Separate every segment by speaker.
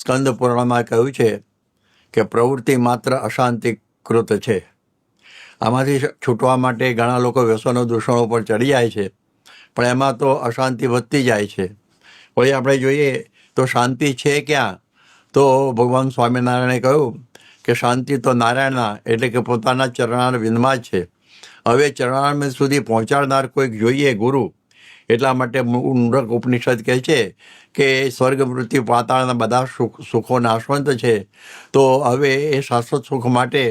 Speaker 1: સ્કંદ પુરાણમાં કહ્યું છે કે પ્રવૃત્તિ માત્ર અશાંતિકૃત છે. આમાંથી છૂટવા માટે ઘણા લોકો વ્યસનો દૂષણો પર ચડી જાય છે, પણ એમાં તો અશાંતિ વધતી જાય છે. વળી આપણે જોઈએ તો શાંતિ છે ક્યાં? તો ભગવાન સ્વામિનારાયણે કહ્યું કે શાંતિ તો નારાયણના એટલે કે પોતાના ચરણારવિંદમાં જ છે. હવે ચરણારવિંદ સુધી પહોંચાડનાર કોઈક જોઈએ, ગુરુ. એટલા માટે મુંડક ઉપનિષદ કહે છે કે સ્વર્ગ મૃત્યુ પાતાળના બધા સુખો નાશવંત છે. તો હવે એ શાશ્વત સુખ માટે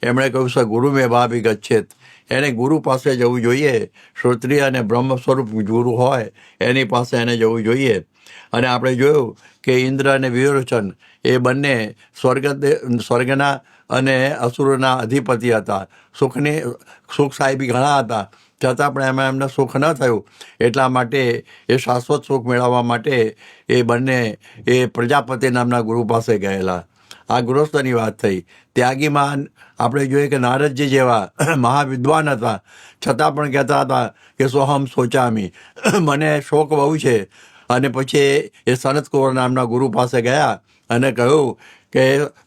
Speaker 1: એમણે કહ્યું છે ગુરુ મેં ભાવી ગચ્છેત. એને ગુરુ પાસે જવું જોઈએ. શ્રોત્રિય અને બ્રહ્મ સ્વરૂપ ગુરુ હોય એની પાસે એને જવું જોઈએ. અને આપણે જોયું કે ઇન્દ્ર અને વિરોચન એ બંને સ્વર્ગના અને અસુરોના અધિપતિ હતા. સુખ સાહેબી ઘણા હતા, છતાં પણ એમને સુખ ન થયું. એટલા માટે એ શાશ્વત સુખ મેળવવા માટે એ બંને એ પ્રજાપતિ નામના ગુરુ પાસે ગયેલા. આ ગૃહસ્થની વાત થઈ. ત્યાગીમાં આપણે જોઈએ કે નારદજી જેવા મહાવિદ્વાન હતા, છતાં પણ કહેતા હતા કે સોહમ સોચામી, મને શોક બહુ છે. અને પછી એ સનતકુમાર નામના ગુરુ પાસે ગયા અને કહ્યું કે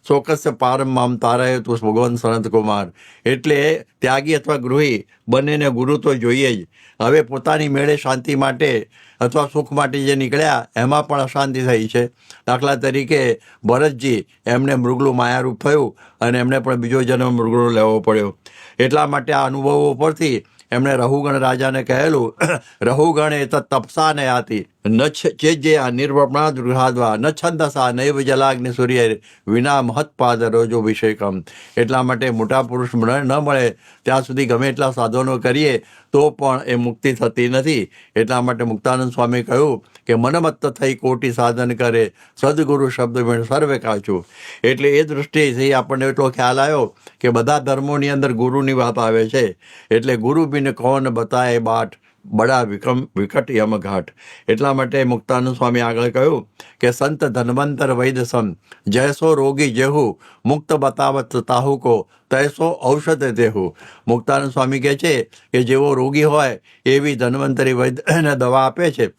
Speaker 1: શોકસ્ય પારમ મામ તારાય તું ભગવાન સનતકુમાર. એટલે ત્યાગી અથવા ગૃહી બંનેને ગુરુ તો જોઈએ જ. હવે પોતાની મેળે શાંતિ માટે અથવા સુખ માટે જે નીકળ્યા એમાં પણ અશાંતિ થઈ છે. દાખલા તરીકે ભરતજી, એમને મૃગલું માયારૂપ થયું અને એમને પણ બીજો જન્મ મૃગલો લેવો પડ્યો. એટલા માટે આ અનુભવો પરથી એમણે રહુગણ રાજાને કહેલું, રહુગણ એ તપસા ને આતી ન ચેજ્યા નિર્વપણા ગૃહાદ્વા ન છંદસા નૈવ જલાગ્નિ સૂર્ય વિના મહત્પાદ રોજોભિષેકમ. એટલા માટે મોટા પુરુષ ન મળે ત્યાં સુધી ગમે એટલા સાધનો કરીએ તો પણ એ મુક્તિ થતી નથી. એટલા માટે મુક્તાનંદ સ્વામી કહ્યું કે મનમત્ત થઈ કોટી સાધન કરે, સદગુરુ શબ્દ મેળ સર્વે કાચું. એટલે એ દૃષ્ટિથી આપણને એટલો ખ્યાલ આવ્યો કે બધા ધર્મોની અંદર ગુરુની વાત આવે છે. એટલે ગુરુ બિન કોન બતાએ બાટ, બડા વિકટ યમઘાટ. એટલા માટે મુક્તાનંદ સ્વામી આગળ કહ્યું કે સંત ધન્વંતર વૈદ્યસમ, જયસો રોગી જેહુ મુક્ત બતાવત તાહુ કો તૈસો ઔષધ દેહુ. મુક્તાનંદ સ્વામી કહે છે કે જેવો રોગી હોય એવી ધન્વંતરી વૈદ્યને દવા આપે છે.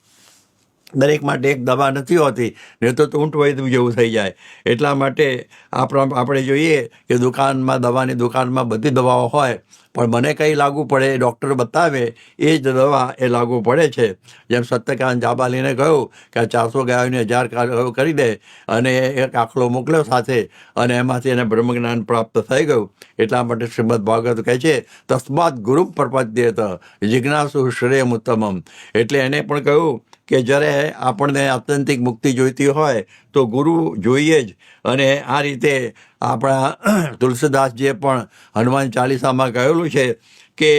Speaker 1: દરેક માટે એક દવા નથી હોતી, નહીં તો ઊંટ વૈદ્ય જેવું થઈ જાય. એટલા માટે આપણે જોઈએ કે દવાની દુકાનમાં બધી દવાઓ હોય, પણ મને કંઈ લાગુ પડે એ ડૉક્ટર બતાવે એ જ દવા એ લાગુ પડે છે. જેમ સત્યકાંત જાબાલીને કહ્યું કે આ 400 ગાયોને 1000 કરી દે અને એક આખલો મોકલ્યો સાથે અને એમાંથી એને બ્રહ્મજ્ઞાન પ્રાપ્ત થઈ ગયું. એટલા માટે શ્રીમદ ભાગવત કહે છે તસ્માત ગુરુ પ્રપદ્યેત જિજ્ઞાસુ શ્રેયમ ઉત્તમમ. એટલે એને પણ કહ્યું કે જ્યારે આપણને આત્યંતિક મુક્તિ જોઈતી હોય તો ગુરુ જોઈએ જ. અને આ રીતે આપણા તુલસીદાસજીએ પણ હનુમાન ચાલીસામાં કહેલું છે કે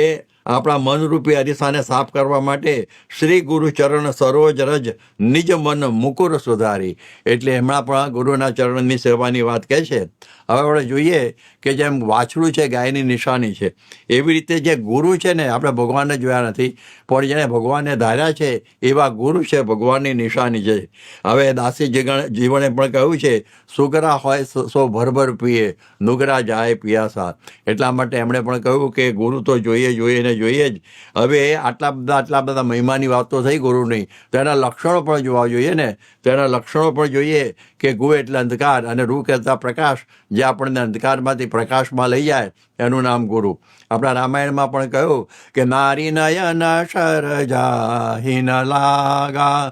Speaker 1: આપણા મનરૂપી અરીસાને સાફ કરવા માટે શ્રી ગુરુ ચરણ સરોજ રજ નિજ મન મુકુર સુધારી. એટલે એમના પણ ગુરુના ચરણની સેવાની વાત કહે છે. હવે આપણે જોઈએ કે જેમ વાછડું છે ગાયની નિશાની છે, એવી રીતે જે ગુરુ છે ને, આપણે ભગવાનને જોયા નથી પણ જેને ભગવાનને ધાર્યા છે એવા ગુરુ છે, ભગવાનની નિશાની છે. હવે દાસી જીવણે પણ કહ્યું છે સુગરા હોય સો ભરભર પીએ, નુગરા જાય પિયાસા. એટલા માટે એમણે પણ કહ્યું કે ગુરુ તો જોઈએ ને જોઈએ જ. હવે આટલા બધા મહિમાની વાતો થઈ ગુરુની, તો એના લક્ષણો પણ જોવા જોઈએ ને. તો એના લક્ષણો પણ જોઈએ કે ગુ એટલે અંધકાર અને રૂ કહેતા પ્રકાશ, જે આપણને અંધકારમાંથી પ્રકાશમાં લઈ જાય એનું નામ ગુરુ. આપણા રામાયણમાં પણ કહ્યું કે નારી નયન શરજા હિન લાગા,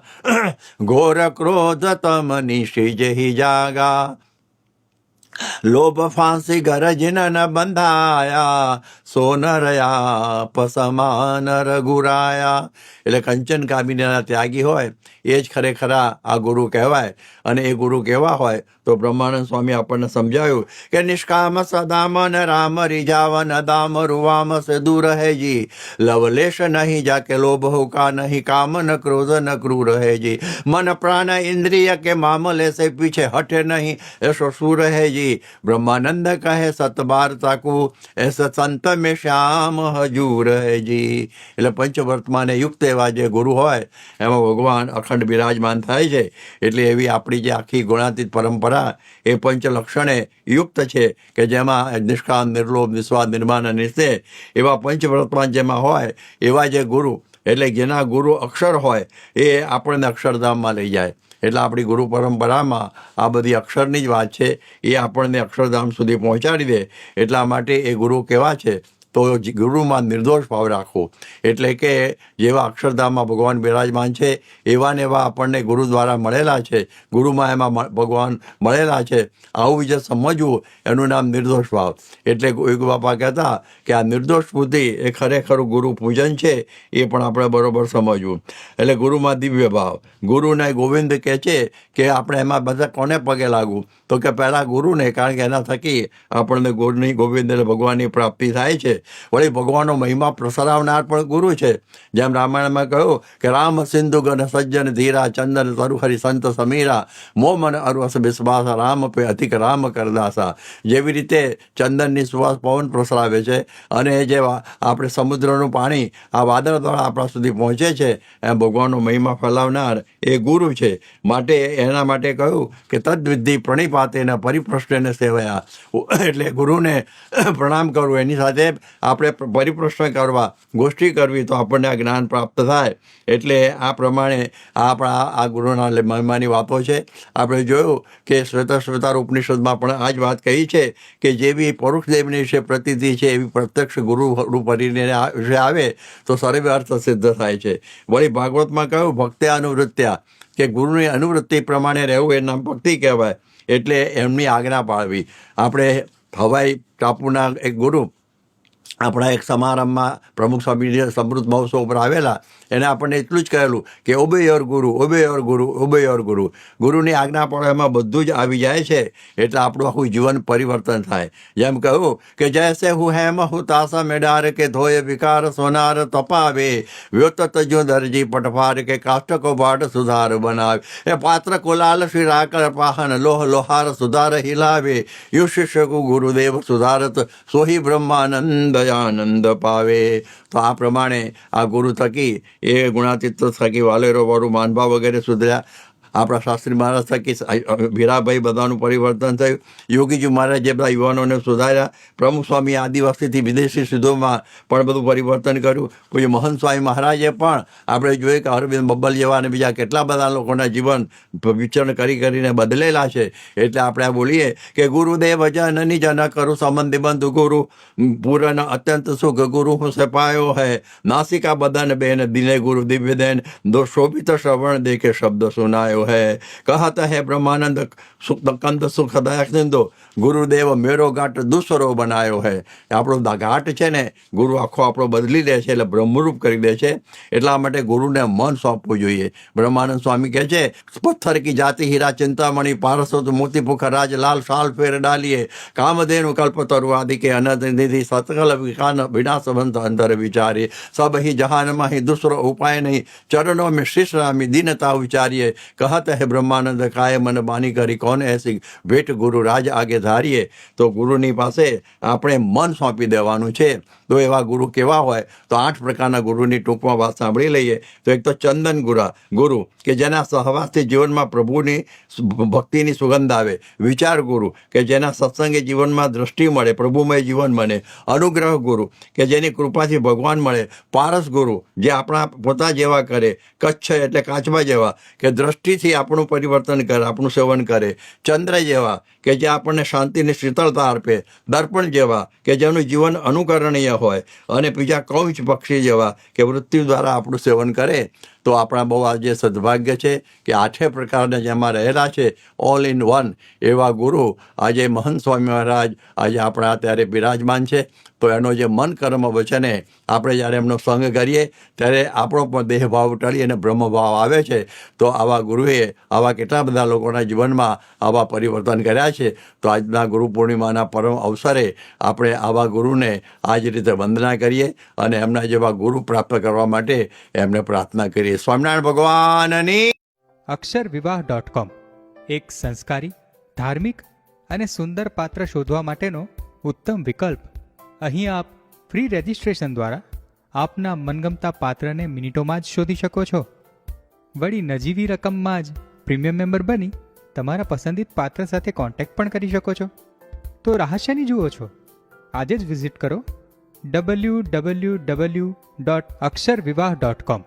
Speaker 1: ઘોર ક્રોધ તમ નિશિજહિ જાગા, લોભ ફાંસી ગરજ ન બંધાયા, સોનરયા પસમાન રઘુરાયા. એટલે કંચન કામિનીના ત્યાગી હોય એ જ ખરેખર આ ગુરુ કહેવાય. અને એ ગુરુ કેવા હોય તો બ્રહ્માનંદ સ્વામી આપણને સમજાવ્યું કે નિષ્કામ સદામન રામ રીજાવન દામ રૂવામ સે દૂર હે જી, લવલેશ નહીં જાકે લોભ હુકા નહીં, કામ ન ક્રોધ ન ક્રૂર હે જી, મન પ્રાણ ઇન્દ્રિય કે મામલે સે પીછે હટે નહીં, એસો સુર હે જી. બ્રહ્માનંદ કહે સતબાર તાકુ એસ સંત મેં શ્યામ હજૂર હે જી. એટલે પંચવર્તમાને યુક્ત એવા જે ગુરુ હોય એમાં ભગવાન અખંડ બિરાજમાન થાય છે. એટલે એવી આપણી જે આખી ગુણાતીત પરંપરા એ પંચલક્ષણે યુક્ત છે કે જેમાં નિષ્કામ, નિર્લોભ, નિસ્વાર્થ, નિર્માન અને નિશ્ચય એવા પંચવર્તમાન જેમાં હોય એવા જે ગુરુ, એટલે જેના ગુરુ અક્ષર હોય એ આપણને અક્ષરધામમાં લઈ જાય. એટલે આપણી ગુરુ પરંપરામાં આ બધી અક્ષરની જ વાત છે, એ આપણને અક્ષરધામ સુધી પહોંચાડી દે. એટલા માટે એ ગુરુ કેવા છે, તો ગુરુમાં નિર્દોષ ભાવ રાખવો. એટલે કે જેવા અક્ષરધામમાં ભગવાન બિરાજમાન છે એવા ને એવા આપણને ગુરુ દ્વારા મળેલા છે, ગુરુમાં એમાં ભગવાન મળેલા છે, આવું જે સમજવું એનું નામ નિર્દોષ ભાવ. એટલે યોગી બાપા કહેતા કે આ નિર્દોષ બુદ્ધિ એ ખરેખર ગુરુ પૂજન છે, એ પણ આપણે બરોબર સમજવું. એટલે ગુરુમાં દિવ્ય ભાવ. ગુરુને ગોવિંદ કહે છે કે આપણે એમાં બધા કોને પગે લાગવું, તો કે પહેલાં ગુરુને, કારણ કે એના થકી આપણને ગુરુની ગોવિંદ એટલે ભગવાનની પ્રાપ્તિ થાય છે. વળી ભગવાનનો મહિમા પ્રસરાવનાર પણ ગુરુ છે. જેમ રામાયણમાં કહ્યું કે રામ સિંધુ ગણ સજ્જન ધીરા ચંદન તરુહરિ સંત સમીરા મો મન અરવસ વિશ્વાસ રામ પે અધિક રામ કરદાસા. જેવી રીતે ચંદનની સુવાસ પવન પ્રસરાવે છે અને જેવા આપણે સમુદ્રનું પાણી આ વાદળ દ્વારા આપણા સુધી પહોંચે છે, એમ ભગવાનનો મહિમા ફેલાવનાર એ ગુરુ છે. માટે એના માટે કહ્યું કે તદ્વિધિ પ્રણિપાતેને પરિપ્રશ્નને સેવયા. એટલે ગુરુને પ્રણામ કરવું, એની સાથે આપણે પરિપ્રશ્ન કરવા, ગોષ્ઠી કરવી, તો આપણને આ જ્ઞાન પ્રાપ્ત થાય. એટલે આ પ્રમાણે આપણા આ ગુરુના મહિમાની વાતો છે. આપણે જોયું કે શ્વેતાર ઉપનિષદમાં પણ આ જ વાત કહી છે કે જેવી પરોક્ષદેવની વિશે પ્રતીતિ છે એવી પ્રત્યક્ષ ગુરુ રૂપરીને વિશે આવે તો સર્વે અર્થ સિદ્ધ થાય છે. વળી ભાગવતમાં કહ્યું ભક્તિ અનુવૃત્ત્યા, કે ગુરુની અનુવૃત્તિ પ્રમાણે રહેવું એ નામ ભક્તિ કહેવાય. એટલે એમની આજ્ઞા પાળવી. આપણે હવાઈ ટાપુના એક ગુરુ આપણા એક સમારંભમાં પ્રમુખ સ્વામી સમૃદ્ધ મહોત્સવ ઉપર આવેલા, એને આપણને એટલું જ કહેલું કે ઓબે યોર ગુરુ, ઓબે યોર ગુરુ, ઓબે યોર ગુરુ. ગુરુની આજ્ઞા પાળવામાં બધું જ આવી જાય છે. એટલે આપણું આખું જીવન પરિવર્તન થાય. જેમ કહ્યું કે જૈસે હું હેમ હું તાસા મેડાર કે ધોય વિકાર સોનાર તપાવે વ્યોત તજો દરજી પટફાર કે કાષ્ટકો ભાટ સુધાર બનાવે. એ પાત્ર કોલાલ શ્રી રાકર પાહન લોહ લોહાર સુધાર હિલાવે યુ શિષ્ય કો ગુરુદેવ સુધારત સોહી બ્રહ્માનંદ આનંદ પાવે. તો આ પ્રમાણે આ ગુરુ થકી એ ગુણાતીત થકી વાલેરો વાળું માનભાવ વગેરે સુધર્યા. આપણા શાસ્ત્રી મહારાજ થકી વીરાભાઈ બધાનું પરિવર્તન થયું. યોગીજી મહારાજ જે બધા યુવાનોને સુધાર્યા. પ્રમુખ સ્વામી આદિવાસીથી વિદેશી સિદ્ધોમાં પણ બધું પરિવર્તન કર્યું. પછી મહંત સ્વામી મહારાજે પણ આપણે જોઈએ કે અરવિંદ બબ્બલ જેવા અને બીજા કેટલા બધા લોકોના જીવન વિચરણ કરીને બદલેલા છે. એટલે આપણે આ બોલીએ કે ગુરુદેવ જનની જન કરું સંબંધી બંધુ ગુરુ પૂરન અત્યંત સુખ ગુરુ હું સપાયો હૈ નાસિકા બદન બેન દિને ગુરુ દિવ્ય દેન દો શોભિત શ્રવણ દે કે શબ્દ સુનાયો है कहत है બ્રહ્માનંદ કંદ સુખદાયક સિંધો ગુરુદેવ મેરો ઘાટ દુસરો બનાવ્યો હે. આપણો ઘાટ છે ને ગુરુ આખો આપણો બદલી દે છે, એટલે બ્રહ્મરૂપ કરી દે છે. એટલા માટે ગુરુને મન સોંપવું જોઈએ. બ્રહ્માનંદ સ્વામી કહે છે પથ્થર કી જાતિ હીરા ચિંતામણી પારસો મોતી પુખર રાજ લાલ શાલ ફેર ડાલીએ કામધેनु કલ્પતરુ આદિ કે અનંત નિધિ સતકલ વિકાન વિનાશવંત અંતર વિચારીએ સબ ही जहान માં ही दूसरो उपाय नहीं चरणों में शीश रामी दीनता विचारिए कहत है બ્રહ્માનંદ કાય મન બાની કરી કોને એસી ભેટ ગુરુ રાજ આગે ધારીએ. તો ગુરુની પાસે આપણે મન સોંપી દેવાનું છે. તો એવા ગુરુ કેવા હોય, તો 8 પ્રકારના ગુરુની ટૂંકમાં વાત સાંભળી લઈએ. તો એક તો ચંદન ગુરુ કે જેના સહવાસથી જીવનમાં પ્રભુની ભક્તિની સુગંધ આવે. વિચાર ગુરુ કે જેના સત્સંગે જીવનમાં દ્રષ્ટિ મળે, પ્રભુમય જીવન બને. અનુગ્રહ ગુરુ કે જેની કૃપાથી ભગવાન મળે. પારસ ગુરુ જે આપણા પોતા જેવા કરે. કચ્છ એટલે કાચબા જેવા કે દ્રષ્ટિથી આપણું પરિવર્તન કરે, આપણું સેવન કરે. ચંદ્ર જેવા કે જે આપણને શાંતિની શીતળતા આપે. દર્પણ જેવા કે જેનું જીવન અનુકરણીય હોય. અને બીજા કૌંચ પક્ષી જેવા કે મૃત્યુ દ્વારા આપણું સેવન કરે. તો આપણા બહુ આજે સદભાગ્ય છે કે 8 પ્રકારના જેમાં રહેલા છે ઓલ ઇન વન એવા ગુરુ આજે મહંત સ્વામી મહારાજ આજે આપણા અત્યારે બિરાજમાન છે. તો એનો જે મન કર્મ વચને આપણે જ્યારે એમનો સંગ કરીએ ત્યારે આપણો પણ દેહભાવ ટળી અને બ્રહ્મભાવ આવે છે. તો આવા ગુરુએ આવા કેટલા બધા લોકોના જીવનમાં આવા પરિવર્તન કર્યા છે. તો આજના ગુરુ પૂર્ણિમાના પરમ અવસરે આપણે આવા ગુરુને આ જ રીતે વંદના કરીએ અને એમના જેવા ગુરુ પ્રાપ્ત કરવા માટે એમને પ્રાર્થના કરીએ. સ્વામિનારાયણ ભગવાનની.
Speaker 2: અક્ષરવિવાહ.com એક સંસ્કારી, ધાર્મિક અને સુંદર પાત્ર શોધવા માટેનો ઉત્તમ વિકલ્પ. અહીં આપ ફ્રી રજિસ્ટ્રેશન દ્વારા આપના મનગમતા પાત્રને મિનિટોમાં જ શોધી શકો છો. વળી નજીવી રકમમાં જ પ્રીમિયમ મેમ્બર બની તમારા પસંદિત પાત્ર સાથે કોન્ટેક્ટ પણ કરી શકો છો. તો રહસ્યની જુઓ છો, આજે જ વિઝિટ કરો www.અક્ષરવિવાહ.com.